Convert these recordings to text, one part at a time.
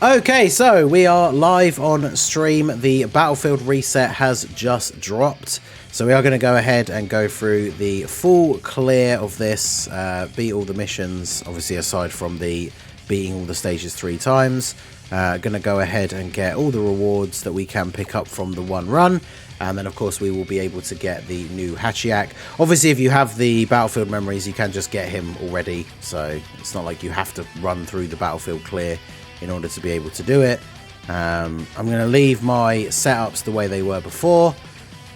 Okay, so we are live on stream. The Battlefield reset has just dropped. So we are going to go ahead and go through the full clear of this, beat all the missions, obviously aside from the beating all the stages 3 times. Going to go ahead and get all the rewards that we can pick up from the one run. And then, of course, we will be able to get the new Hachiak. Obviously, if you have the Battlefield memories, you can just get him already. So it's not like you have to run through the Battlefield clear in order to be able to do it. I'm going to leave my setups the way they were before.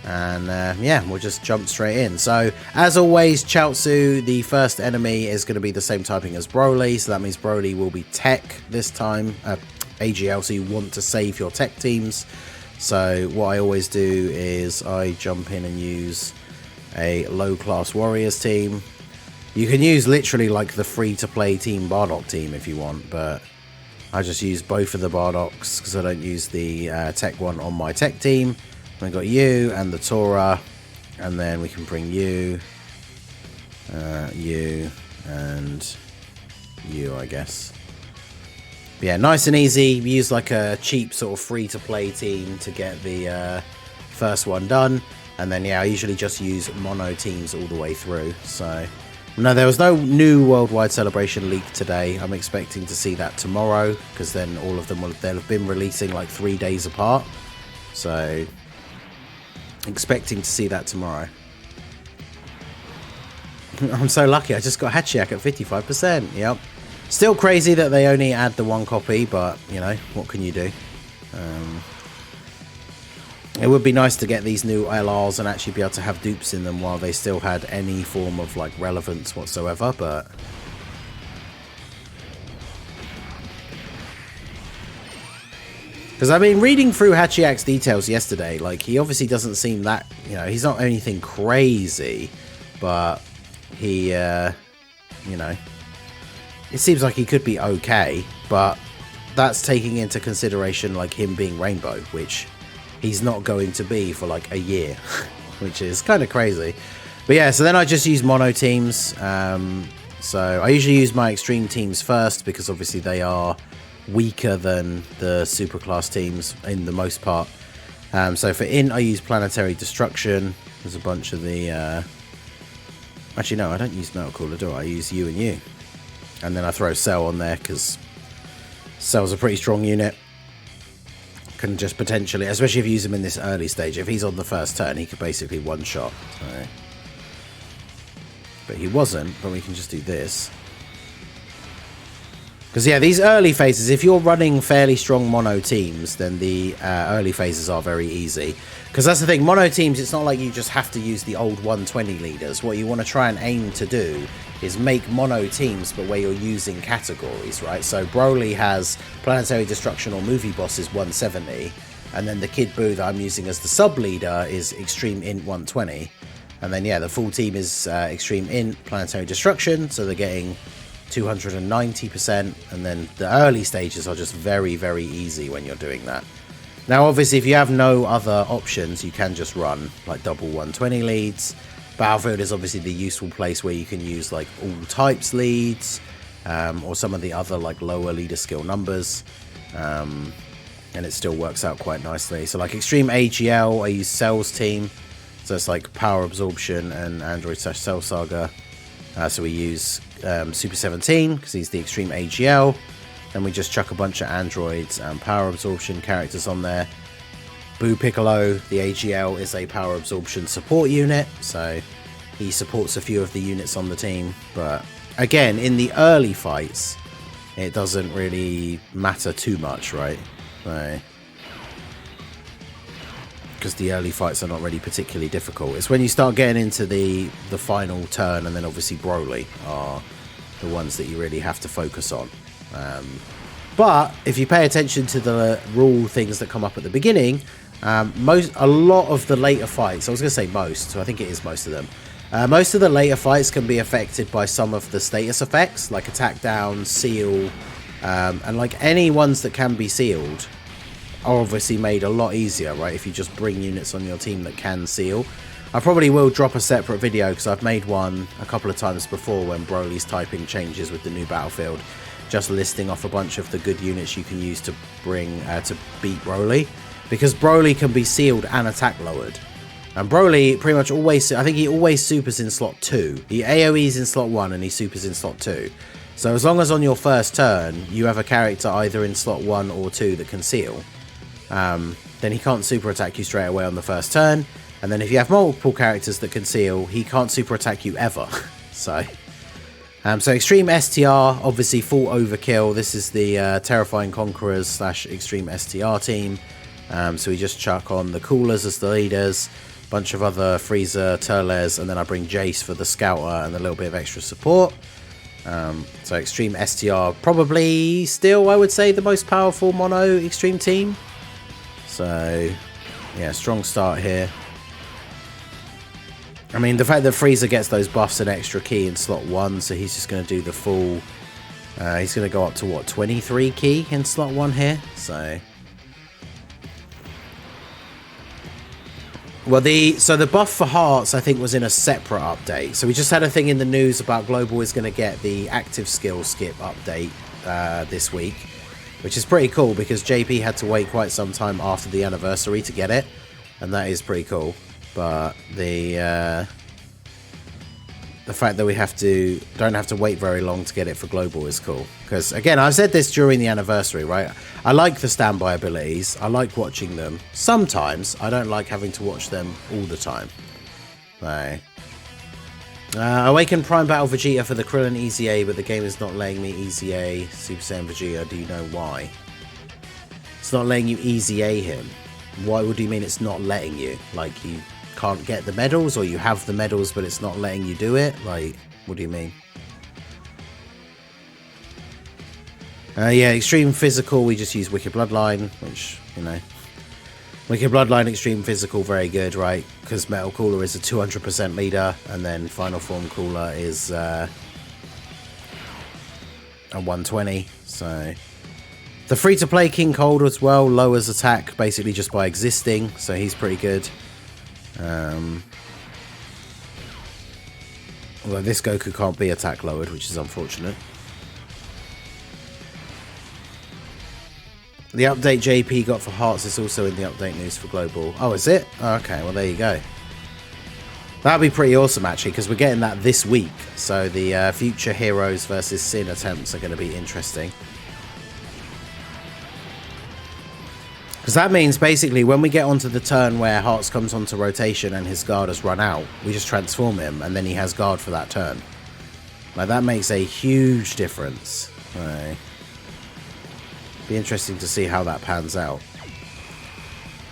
And yeah, we'll just jump straight in. So, as always, Chaozu, the first enemy, is going to be the same typing as Broly. So that means Broly will be tech this time. AGL, so you want to save your tech teams. So what I always do is I jump in and use a low-class Warriors team. You can use literally like the free-to-play Team Bardock team if you want, but I just use both of the Bardocks because I don't use the tech one on my tech team. I've got you and the Tora, and then we can bring you, you, and you, I guess. But yeah, nice and easy. We use like a cheap sort of free-to-play team to get the first one done. And then, yeah, I usually just use mono teams all the way through. So, no, there was no new Worldwide Celebration leak today. I'm expecting to see that tomorrow, because then all of them they'll have been releasing like 3 days apart. So, expecting to see that tomorrow. I'm so lucky. I just got Hachiak at 55%. Yep. Still crazy that they only add the one copy, but, you know, what can you do? It would be nice to get these new LRs and actually be able to have dupes in them while they still had any form of, like, relevance whatsoever, but... Because, I mean, reading through Hachiak's details yesterday, like, he obviously doesn't seem that, you know, he's not anything crazy, but he, you know... It seems like he could be okay, but that's taking into consideration like him being Rainbow, which he's not going to be for like a year, which is kind of crazy. But yeah, so then I just use mono teams. So I usually use my extreme teams first because obviously they are weaker than the superclass teams in the most part. So for int, I use planetary destruction. There's a bunch of the... Actually, no, I don't use metal cooler, do I? I use you and you. And then I throw Cell on there because Cell's a pretty strong unit. Can just potentially, especially if you use him in this early stage, if he's on the first turn, he could basically one-shot. So. But he wasn't, but we can just do this. Because, yeah, these early phases, if you're running fairly strong mono teams, then the early phases are very easy. Because that's the thing, mono teams, it's not like you just have to use the old 120 leaders. What you want to try and aim to do is make mono teams, but where you're using categories, right? So Broly has Planetary Destruction or Movie Bosses 170, and then the Kid Buu that I'm using as the sub-leader is Extreme Int 120. And then, yeah, the full team is Extreme Int, Planetary Destruction, so they're getting 290%, and then the early stages are just very, very easy when you're doing that. Now, obviously, if you have no other options, you can just run like double 120 leads. Battlefield is obviously the useful place where you can use like all types leads, or some of the other like lower leader skill numbers, and it still works out quite nicely. So like Extreme AGL, I use Cell's team, so it's like Power Absorption and Android / Cell Saga. So we use Super 17 because he's the Extreme AGL. Then we just chuck a bunch of androids and Power Absorption characters on there. Buu Piccolo, the AGL, is a Power Absorption support unit, so he supports a few of the units on the team. But again, in the early fights, it doesn't really matter too much, right? Because the early fights are not really particularly difficult. It's when you start getting into the final turn, and then obviously Broly are the ones that you really have to focus on. But if you pay attention to the rule things that come up at the beginning, a lot of the later fights, I was going to say most, so I think it is most of them. Most of the later fights can be affected by some of the status effects, like attack down, seal, and like any ones that can be sealed are obviously made a lot easier, right? If you just bring units on your team that can seal. I probably will drop a separate video because I've made one a couple of times before when Broly's typing changes with the new Battlefield. just listing off a bunch of the good units you can use to bring to beat Broly, because Broly can be sealed and attack lowered. And Broly pretty much always, I think he always supers in slot 2. He AoEs in slot 1 and he supers in slot 2. So as long as on your first turn you have a character either in slot 1 or 2 that can seal, then he can't super attack you straight away on the first turn. And then if you have multiple characters that can seal, he can't super attack you ever. So Extreme STR, obviously full overkill. This is the Terrifying Conquerors / Extreme STR team. So we just chuck on the Coolers as the leaders, bunch of other Frieza, Turles, and then I bring Jace for the Scouter and a little bit of extra support. So Extreme STR, probably still, I would say, the most powerful mono Extreme team. So, yeah, strong start here. I mean, the fact that Frieza gets those buffs an extra key in slot 1, so he's just going to do the full... he's going to go up to, what, 23 key in slot 1 here? So... Well, the buff for Hearts, I think, was in a separate update. So we just had a thing in the news about Global is going to get the active skill skip update this week, which is pretty cool because JP had to wait quite some time after the anniversary to get it, and that is pretty cool. But the fact that we don't have to wait very long to get it for Global is cool. Because, again, I said this during the anniversary, right? I like the standby abilities. I like watching them. Sometimes I don't like having to watch them all the time. So, Awaken Prime Battle Vegeta for the Krillin Easy A, but the game is not letting me Easy A Super Saiyan Vegeta. Do you know why? It's not letting you Easy A him. Why would you mean it's not letting you? Like, you can't get the medals, or you have the medals but it's not letting you do it? Like, what do you mean? Yeah, Extreme Physical, we just use Wicked Bloodline, which, you know, Wicked Bloodline, Extreme Physical, very good, right? Because Metal Cooler is a 200% leader, and then Final Form Cooler is a 120, so... The free-to-play King Cold as well lowers attack basically just by existing, so he's pretty good. Although this Goku can't be attack lowered, which is unfortunate. The update JP got for Hearts is also in the update news for Global. Oh, is it? Oh, okay, well there you go. That'd be pretty awesome actually, because we're getting that this week. So the future Heroes versus Sin attempts are going to be interesting. Because that means basically when we get onto the turn where Hearts comes onto rotation and his guard has run out, we just transform him and then he has guard for that turn. Like, that makes a huge difference. Right. Be interesting to see how that pans out.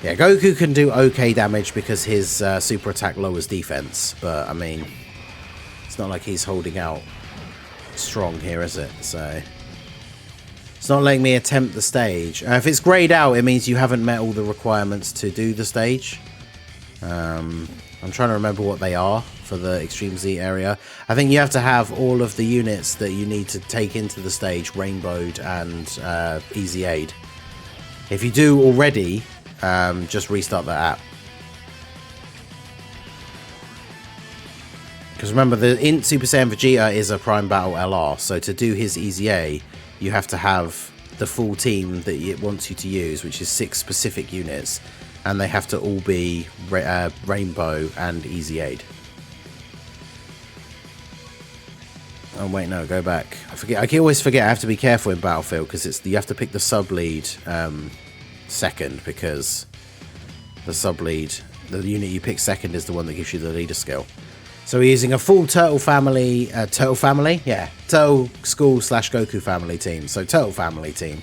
Yeah, Goku can do okay damage because his super attack lowers defense, but I mean, it's not like he's holding out strong here, is it? So it's not letting me attempt the stage. If it's grayed out, it means you haven't met all the requirements to do the stage. I'm trying to remember what they are for the Extreme Z area. I think you have to have all of the units that you need to take into the stage rainbowed and easy aid. If you do already, just restart the app. Because remember, the Super Saiyan Vegeta is a Prime Battle LR, so to do his Easy A, you have to have the full team that it wants you to use, which is 6 specific units, and they have to all be Rainbow and Easy Aid. Oh wait, no, go back. I can always forget. I have to be careful in Battlefield because you have to pick the sub lead second, because the sub lead, the unit you pick second, is the one that gives you the leader skill. So we're using a full Turtle Family, Turtle School / Goku Family team. So Turtle Family team.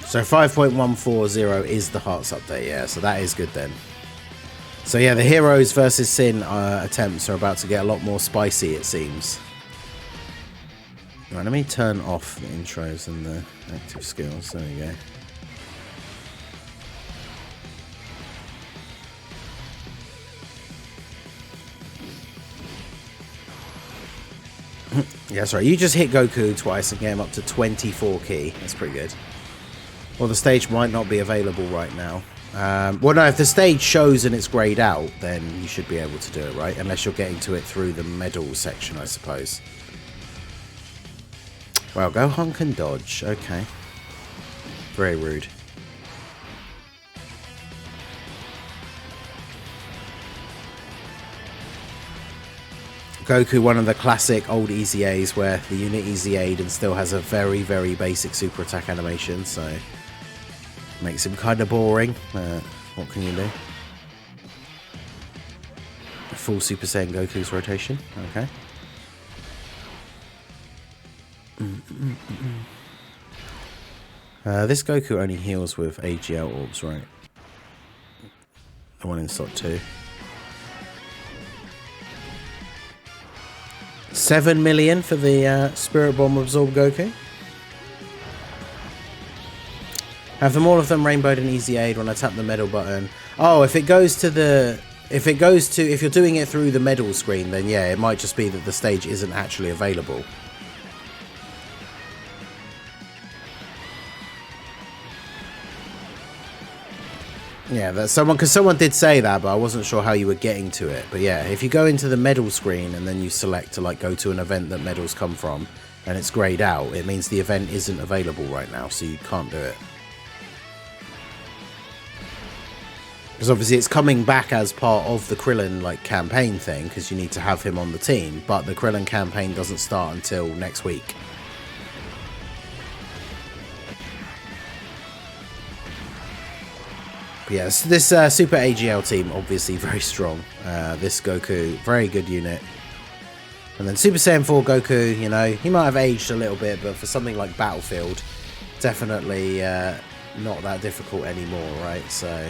So 5.140 is the Hearts update, yeah, so that is good then. So yeah, the Heroes versus Sin attempts are about to get a lot more spicy, it seems. Right, let me turn off the intros and the active skills. There we go. Yeah, sorry, you just hit Goku twice and get him up to 24 key. That's pretty good. Well, the stage might not be available right now. Well, no, if the stage shows and it's grayed out, then you should be able to do it, right? Unless you're getting to it through the medal section, I suppose. Well, Gohan can dodge. Okay. Very rude. Goku, one of the classic old Easy A's where the unit Easy A'd and still has a very, very basic super attack animation, so makes him kind of boring. What can you do? Full Super Saiyan Goku's rotation. Okay. This Goku only heals with AGL orbs, right? The one in slot 2. 7 million for the Spirit Bomb Absorb Goku. Have them all of them rainbowed and Easy Aid when I tap the medal button. Oh, if you're doing it through the medal screen, then yeah, it might just be that the stage isn't actually available. Yeah, that's because someone did say that, but I wasn't sure how you were getting to it. But yeah, if you go into the medal screen and then you select to like go to an event that medals come from, and it's grayed out, it means the event isn't available right now, so you can't do it. Because obviously it's coming back as part of the Krillin like campaign thing, because you need to have him on the team, but the Krillin campaign doesn't start until next week. Yes, this Super AGL team, obviously very strong. This Goku, very good unit. And then Super Saiyan 4 Goku, you know, he might have aged a little bit, but for something like Battlefield, definitely not that difficult anymore, right? So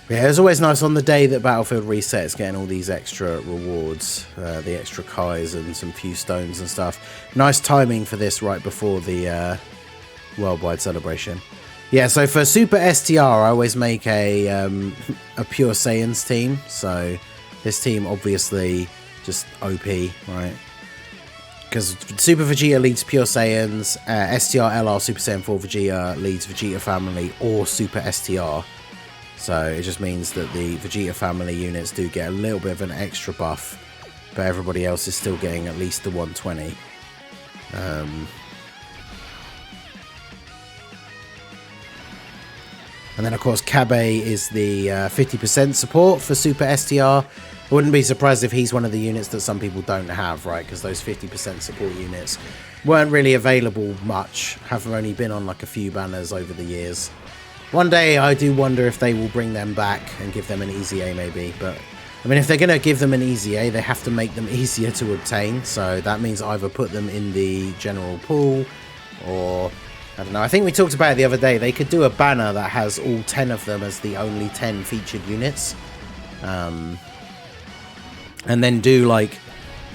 yeah, it's always nice on the day that Battlefield resets, getting all these extra rewards, the extra Kais and some few stones and stuff. Nice timing for this right before the worldwide celebration. Yeah, so for Super STR, I always make a Pure Saiyans team. So this team obviously just OP, right? Because Super Vegeta leads Pure Saiyans, STR LR Super Saiyan 4 Vegeta leads Vegeta Family or Super STR. So it just means that the Vegeta family units do get a little bit of an extra buff, but everybody else is still getting at least the 120. And then of course Kabe is the 50% support for Super STR. I wouldn't be surprised if he's one of the units that some people don't have, right? Because those 50% support units weren't really available much, have only been on like a few banners over the years. One day I do wonder if they will bring them back and give them an Easy A maybe, but I mean if they're going to give them an Easy A, they have to make them easier to obtain, so that means either put them in the general pool or I don't know. I think we talked about it the other day, they could do a banner that has all 10 of them as the only 10 featured units, and then do like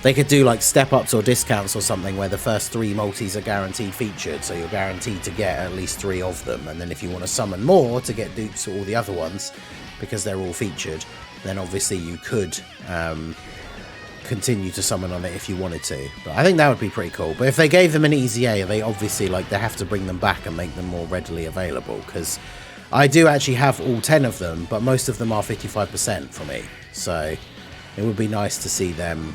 they could do like step-ups or discounts or something where the first 3 multis are guaranteed featured, so you're guaranteed to get at least 3 of them, and then if you want to summon more to get dupes or all the other ones because they're all featured, then obviously you could continue to summon on it if you wanted to. But I think that would be pretty cool. But if they gave them an Easy A, they obviously like they have to bring them back and make them more readily available, because I do actually have all 10 of them, but most of them are 55% for me, so it would be nice to see them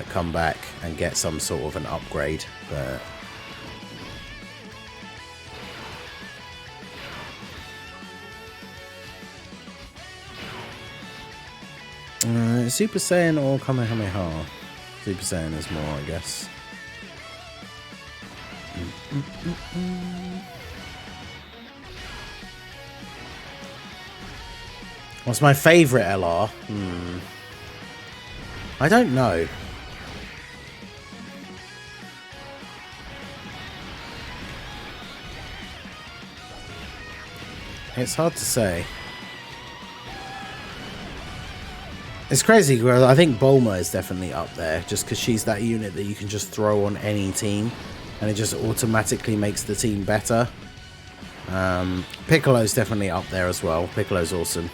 come back and get some sort of an upgrade, but Super Saiyan or Kamehameha? Super Saiyan is more, I guess. What's my favourite LR? I don't know. It's hard to say. It's crazy because I think Bulma is definitely up there, just because she's that unit that you can just throw on any team and it just automatically makes the team better. Piccolo's definitely up there as well. Piccolo's awesome.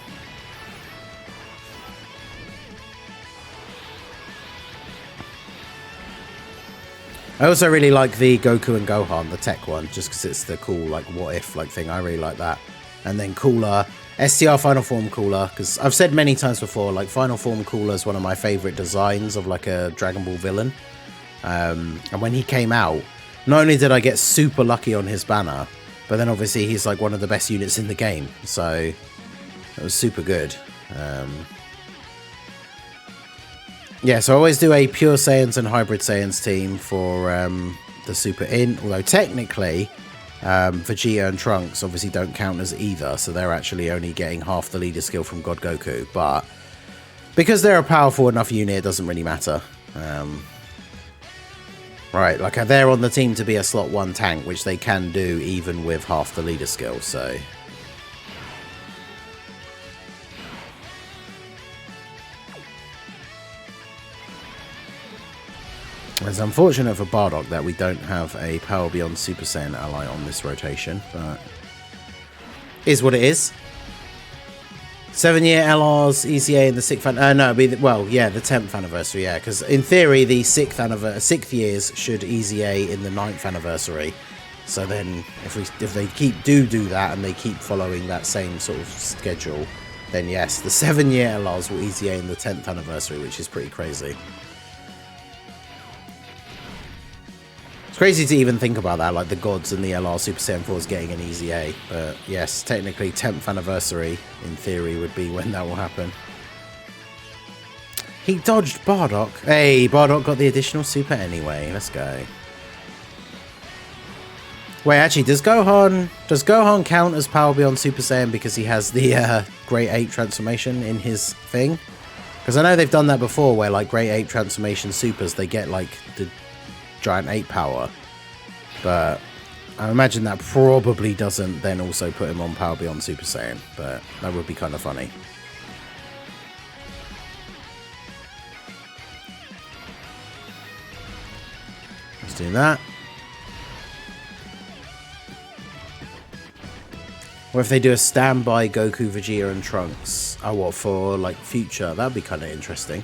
I also really like the Goku and Gohan, the tech one, just because it's the cool, like, what if, like, thing. I really like that. And then Cooler, STR Final Form Cooler, because I've said many times before, like, Final Form Cooler is one of my favourite designs of, like, a Dragon Ball villain. And when he came out, not only did I get super lucky on his banner, but then obviously he's, like, one of the best units in the game. So, it was super good. Yeah, so I always do a Pure Saiyans and Hybrid Saiyans team for the Super In, although technically Vegeta and Trunks obviously don't count as either, so they're actually only getting half the leader skill from God Goku, but because they're a powerful enough unit, it doesn't really matter. Right, like they're on the team to be a slot 1 tank, which they can do even with half the leader skill, so... It's unfortunate for Bardock that we don't have a Power Beyond Super Saiyan ally on this rotation, but is what it is. 7-year LR's ECA in the 6th well, yeah, the 10th anniversary, yeah, because in theory the 6th years should EZA in the 9th anniversary. So then if they do that and they keep following that same sort of schedule, then yes, the 7-year LRs will EZA in the 10th anniversary, which is pretty crazy. It's crazy to even think about that, like the gods and the LR Super Saiyan 4s getting an EZA. But yes, technically 10th anniversary, in theory, would be when that will happen. He dodged Bardock. Hey, Bardock got the additional super anyway. Let's go. Wait, actually, does Gohan count as Power Beyond Super Saiyan because he has the Great Ape transformation in his thing? Because I know they've done that before, where like Great Ape transformation supers, they get like the Giant Ape power, but I imagine that probably doesn't then also put him on Power Beyond Super Saiyan, but that would be kind of funny. Let's do that. Or if they do a standby Goku, Vegeta and Trunks, oh, what, for like future, that'd be kind of interesting.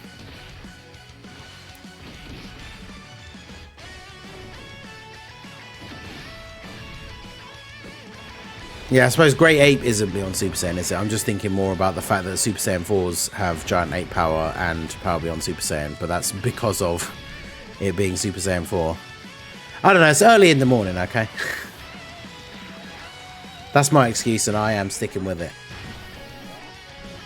Yeah, I suppose Great Ape isn't Beyond Super Saiyan, is it? I'm just thinking more about the fact that Super Saiyan 4s have Giant Ape power and Power Beyond Super Saiyan, but that's because of it being Super Saiyan 4. I don't know, it's early in the morning, okay? That's my excuse and I am sticking with it.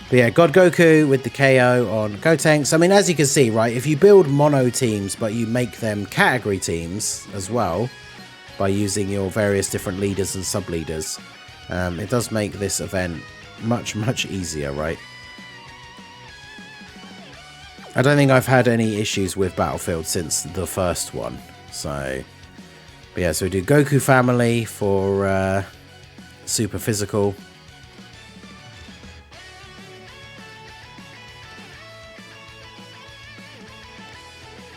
But yeah, God Goku with the KO on Gotenks. I mean, as you can see, right, if you build mono teams, but you make them category teams as well, by using your various different leaders and sub-leaders, it does make this event much, much easier, right? I don't think I've had any issues with Battlefield since the first one. So, but yeah, so we do Goku family for super physical.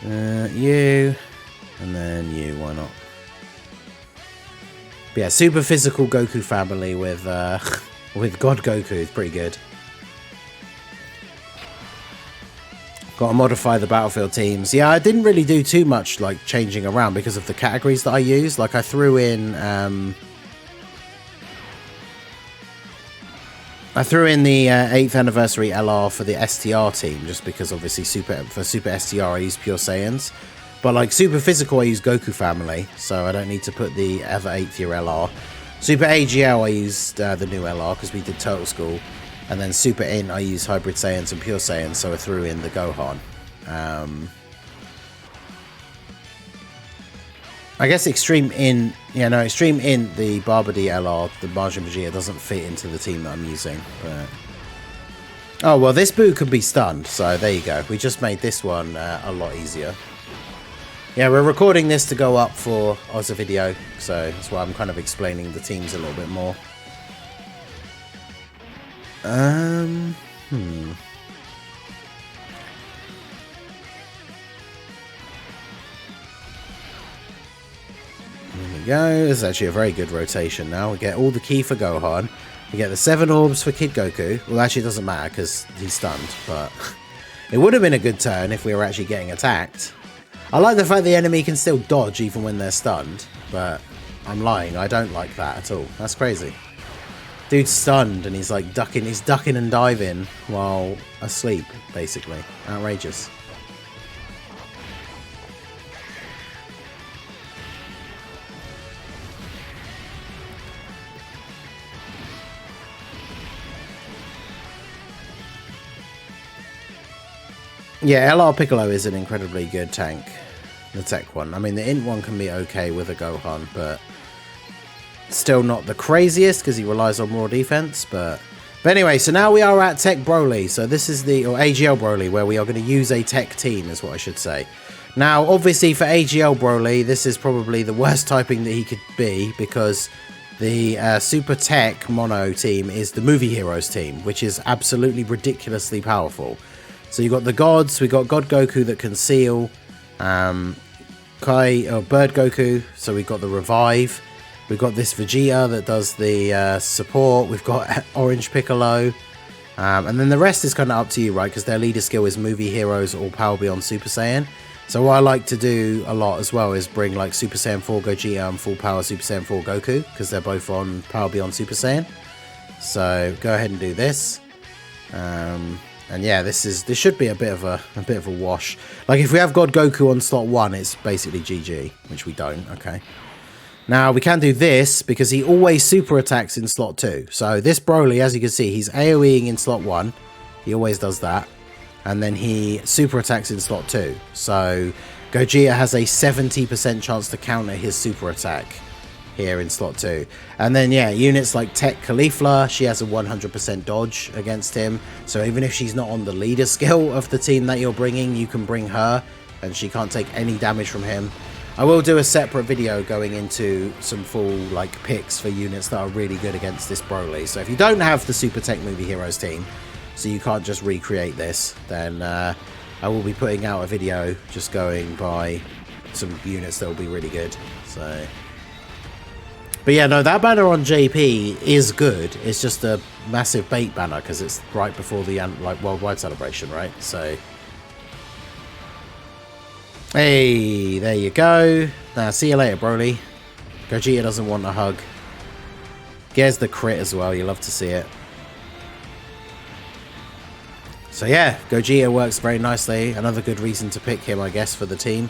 You, and then you, why not? But yeah, super physical Goku family with God Goku is pretty good. Got to modify the Battlefield teams. Yeah, I didn't really do too much like changing around because of the categories that I use. Like I threw in the 8th anniversary LR for the STR team, just because obviously for Super STR I use Pure Saiyans. But like Super Physical I use Goku family, so I don't need to put the ever 8th year LR. Super AGL I used the new LR because we did Turtle School. And then Super In I use Hybrid Saiyans and Pure Saiyans, so I threw in the Gohan. I guess Extreme In, Extreme In, the Barbady LR, the Majin Vegeta doesn't fit into the team that I'm using. But... oh, well, this Boo can be stunned, so there you go. We just made this one a lot easier. Yeah, we're recording this to go up for as a video, so that's why I'm kind of explaining the teams a little bit more. There we go. This is actually a very good rotation now. We get all the key for Gohan. We get the 7 orbs for Kid Goku. Well, actually it doesn't matter because he's stunned, but it would have been a good turn if we were actually getting attacked. I like the fact the enemy can still dodge even when they're stunned, but I'm lying. I don't like that at all. That's crazy. Dude's stunned and he's like ducking. He's ducking and diving while asleep, basically. Outrageous. Yeah, LR Piccolo is an incredibly good tank. The tech one. I mean, the int one can be okay with a Gohan, but still not the craziest because he relies on raw defense. But anyway, so now we are at Tech Broly. So this is the, or AGL Broly, where we are going to use a tech team is what I should say. Now, obviously for AGL Broly, this is probably the worst typing that he could be because the Super Tech Mono team is the Movie Heroes team, which is absolutely ridiculously powerful. So you've got the gods, we've got God Goku that can seal, Bird Goku, so we've got the revive, we've got this Vegeta that does the support, we've got Orange Piccolo, and then the rest is kind of up to you, right, because their leader skill is Movie Heroes or Power Beyond Super Saiyan. So what I like to do a lot as well is bring like Super Saiyan 4 Gogeta and Full Power Super Saiyan 4 Goku, because they're both on Power Beyond Super Saiyan. So go ahead and do this. And yeah, this should be a bit of a wash. Like if we have God Goku on slot 1, it's basically GG, which we don't. Okay. Now we can do this because he always super attacks in slot 2. So this Broly, as you can see, he's AoEing in slot 1. He always does that, and then he super attacks in slot 2. So Gogeta has a 70% chance to counter his super attack here in slot 2. And then yeah, units like Tech Caulifla, she has a 100% dodge against him, so even if she's not on the leader skill of the team that you're bringing, you can bring her and she can't take any damage from him. I will do a separate video going into some full like picks for units that are really good against this Broly. So if you don't have the Super Tech Movie Heroes team, so you can't just recreate this, then I will be putting out a video just going by some units that will be really good. So but yeah, no, that banner on JP is good. It's just a massive bait banner because it's right before the like worldwide celebration, right? So, hey, there you go. Now, see you later, Broly. Gogeta doesn't want a hug. Gears the crit as well. You love to see it. So yeah, Gogeta works very nicely. Another good reason to pick him, I guess, for the team.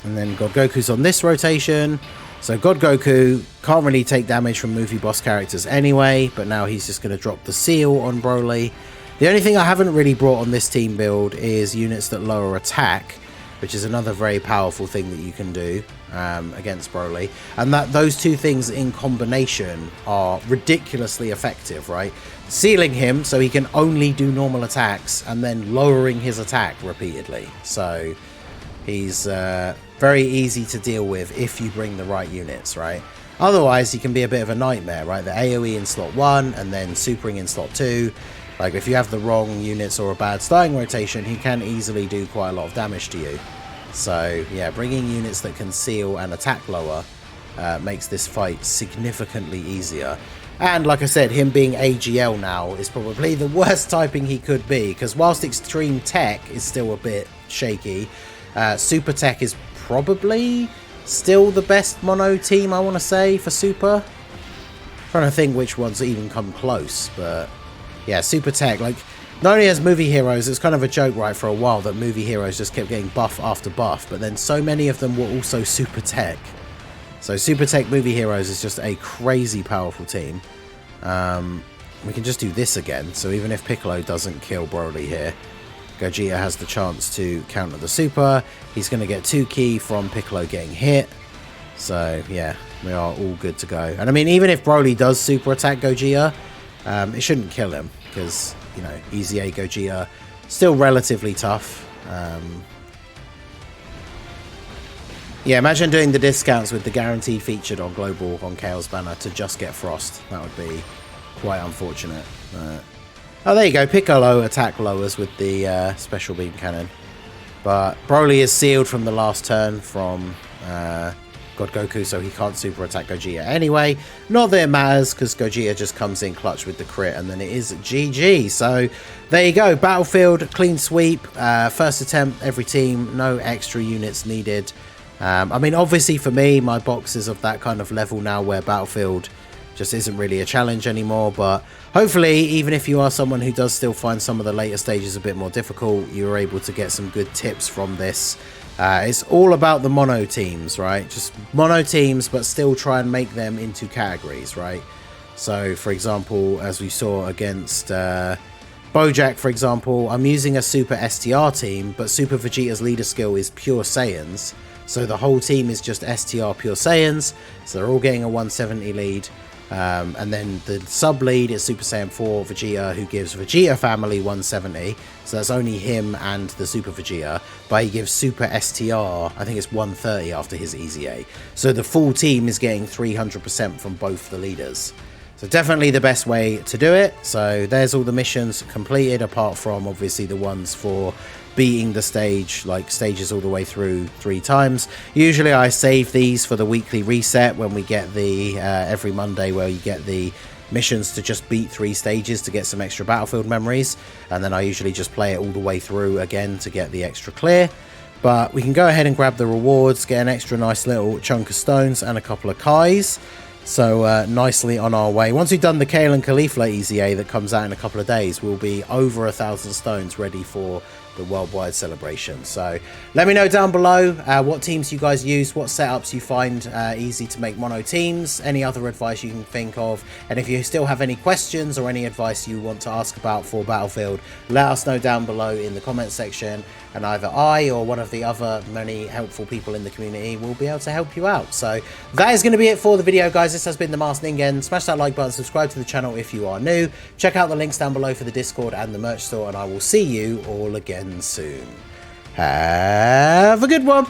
And then God Goku's on this rotation. So God Goku can't really take damage from movie boss characters anyway, but now he's just going to drop the seal on Broly. The only thing I haven't really brought on this team build is units that lower attack, which is another very powerful thing that you can do against Broly. And that those two things in combination are ridiculously effective, right? Sealing him so he can only do normal attacks and then lowering his attack repeatedly. So he's very easy to deal with if you bring the right units, right? Otherwise, he can be a bit of a nightmare, right? The AoE in slot 1 and then supering in slot 2. Like, if you have the wrong units or a bad starting rotation, he can easily do quite a lot of damage to you. So, yeah, bringing units that can seal and attack lower makes this fight significantly easier. And, like I said, him being AGL now is probably the worst typing he could be, because whilst Extreme Tech is still a bit shaky, Super Tech is probably still the best mono team, I want to say, for Super. I'm trying to think which ones even come close, but yeah, Super Tech, like, not only as Movie Heroes, it's kind of a joke, right, for a while that Movie Heroes just kept getting buff after buff, but then so many of them were also Super Tech. So Super Tech Movie Heroes is just a crazy powerful team. We can just do this again, so even if Piccolo doesn't kill Broly here, Gogeta has the chance to counter the super. He's going to get 2 ki from Piccolo getting hit. So, yeah, we are all good to go. And I mean, even if Broly does super attack Gogeta, it shouldn't kill him because, you know, Easy A Gogeta, still relatively tough. Yeah, imagine doing the discounts with the guaranteed featured on Global on Chaos Banner to just get Frost. That would be quite unfortunate. Oh, there you go. Piccolo attack lowers with the special beam cannon. But Broly is sealed from the last turn from God Goku, so he can't super attack Gogeta anyway. Not that it matters, because Gogeta just comes in clutch with the crit, and then it is GG. So there you go, Battlefield, clean sweep, first attempt, every team, no extra units needed. I mean, obviously for me, my box is of that kind of level now where Battlefield just isn't really a challenge anymore, but hopefully, even if you are someone who does still find some of the later stages a bit more difficult, you're able to get some good tips from this. It's all about the mono teams, right? Just mono teams, but still try and make them into categories, right? So, for example, as we saw against Bojack, for example, I'm using a Super STR team, but Super Vegeta's leader skill is Pure Saiyans. So the whole team is just STR Pure Saiyans, so they're all getting a 170 lead. And then the sub lead is Super Saiyan 4 Vegeta, who gives Vegeta family 170, so that's only him and the Super Vegeta, but he gives Super STR, I think it's 130 after his Easy A. So the full team is getting 300% from both the leaders. So definitely the best way to do it. So there's all the missions completed, apart from obviously the ones for beating the stage, like stages all the way through 3 times. Usually I save these for the weekly reset when we get the every Monday, where you get the missions to just beat 3 stages to get some extra Battlefield memories, and then I usually just play it all the way through again to get the extra clear. But we can go ahead and grab the rewards, get an extra nice little chunk of stones and a couple of Kais. So nicely on our way. Once we've done the Kale and Caulifla Easy A that comes out in a couple of days, we'll be over 1,000 stones ready for the worldwide celebration. So let me know down below what teams you guys use, what setups you find easy to make mono teams, any other advice you can think of, and if you still have any questions or any advice you want to ask about for Battlefield, let us know down below in the comment section, and either I or one of the other many helpful people in the community will be able to help you out. So that is going to be it for the video, guys. This has been the Masked Ningen. Smash that like button, subscribe to the channel if you are new, check out the links down below for the Discord and the merch store, and I will see you all again soon. Have a good one.